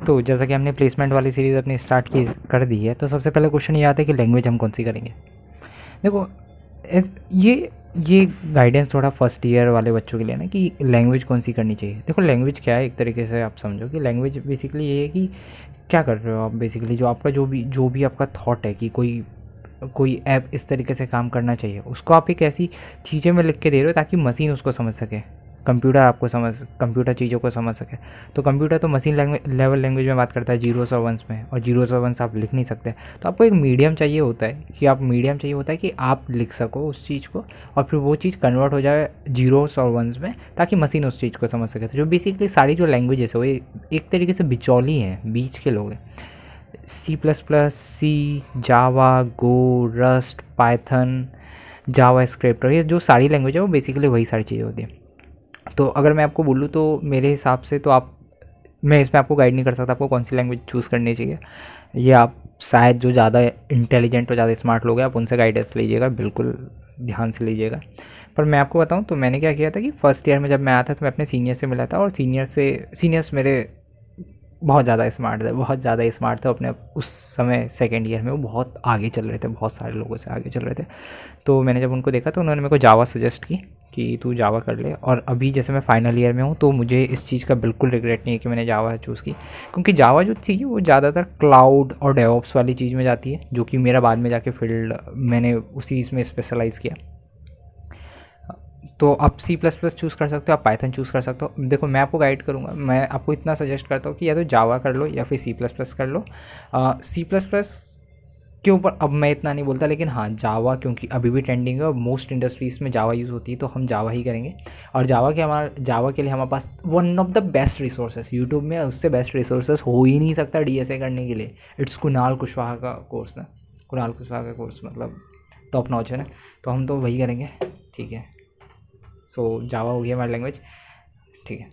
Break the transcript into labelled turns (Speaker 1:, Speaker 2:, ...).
Speaker 1: तो जैसा कि हमने प्लेसमेंट वाली सीरीज़ अपनी स्टार्ट की कर दी है, तो सबसे पहला क्वेश्चन ये आता है कि लैंग्वेज हम कौन सी करेंगे। देखो ये गाइडेंस थोड़ा फर्स्ट ईयर वाले बच्चों के लिए ना, कि लैंग्वेज कौन सी करनी चाहिए। देखो लैंग्वेज क्या है, एक तरीके से आप समझो कि लैंग्वेज बेसिकली ये है कि क्या कर रहे हो आप। बेसिकली जो आपका जो भी आपका थॉट है कि कोई कोई ऐप इस तरीके से काम करना चाहिए, उसको आप एक ऐसी चीज़ें में लिख के दे रहे हो ताकि मशीन उसको समझ सके, कंप्यूटर चीज़ों को समझ सके। तो कंप्यूटर तो मशीन लेवल लैंग्वेज में बात करता है, जीरोस और वंस में, और जीरोस और वंस आप लिख नहीं सकते। तो आपको एक मीडियम चाहिए होता है कि आप लिख सको उस चीज़ को, और फिर वो चीज़ कन्वर्ट हो जाए जीरोस और वंस में, ताकि मशीन उस चीज़ को समझ सके। तो जो बेसिकली सारी जो लैंग्वेजेस है वो एक तरीके से बिचौली हैं, बीच के लोग हैं। सी प्लस प्लस, सी, जावा, गो, रस्ट, पाइथन, जावा स्क्रिप्ट, और ये जो सारी लैंग्वेज है वो बेसिकली वही सारी चीज़ें होती हैं। तो अगर मैं आपको बोलूँ तो मेरे हिसाब से तो मैं इसमें आपको गाइड नहीं कर सकता आपको कौन सी लैंग्वेज चूज़ करनी चाहिए। ये आप शायद जो ज़्यादा इंटेलिजेंट और ज़्यादा स्मार्ट लोग हैं आप उनसे गाइडेंस लीजिएगा, बिल्कुल ध्यान से लीजिएगा। पर मैं आपको बताऊं तो मैंने क्या किया था कि फर्स्ट ईयर में जब मैं आया था तो मैं अपने सीनियर से मिला था, और सीनियर्स मेरे बहुत ज़्यादा स्मार्ट थे अपने उस समय। सेकेंड ईयर में वो बहुत आगे चल रहे थे, बहुत सारे लोगों से आगे चल रहे थे। तो मैंने जब उनको देखा तो उन्होंने मेरे को जावा सजेस्ट की कि तू जावा कर ले। और अभी जैसे मैं फाइनल ईयर में हूँ तो मुझे इस चीज़ का बिल्कुल रिग्रेट नहीं है कि मैंने जावा चूज़ की, क्योंकि जावा जो थी वो ज़्यादातर क्लाउड और डेवऑप्स वाली चीज़ में जाती है, जो कि मेरा बाद में जाके फील्ड मैंने उसी इसमें स्पेशलाइज़ किया। तो आप सी प्लस प्लस चूज़ कर सकते हो, आप पाइथन चूज़ कर सकते हो। देखो मैं आपको गाइड करूँगा, मैं आपको इतना सजेस्ट करता हूँ कि या तो जावा कर लो या फिर सी प्लस प्लस कर लो। सी प्लस प्लस के ऊपर अब मैं इतना नहीं बोलता, लेकिन हाँ जावा क्योंकि अभी भी ट्रेंडिंग है और मोस्ट इंडस्ट्रीज़ में जावा यूज़ होती है, तो हम जावा ही करेंगे। और जावा के लिए हमारे पास one of the best resources YouTube में, उससे बेस्ट रिसोर्सेज हो ही नहीं सकता डीएसए करने के लिए। इट्स कुणाल कुशवाहा का कोर्स ना, कुणाल कुशवाहा का कोर्स मतलब टॉप नॉच है ना, तो हम तो वही करेंगे। ठीक है, सो जावा हो गया हमारी लैंग्वेज। ठीक है।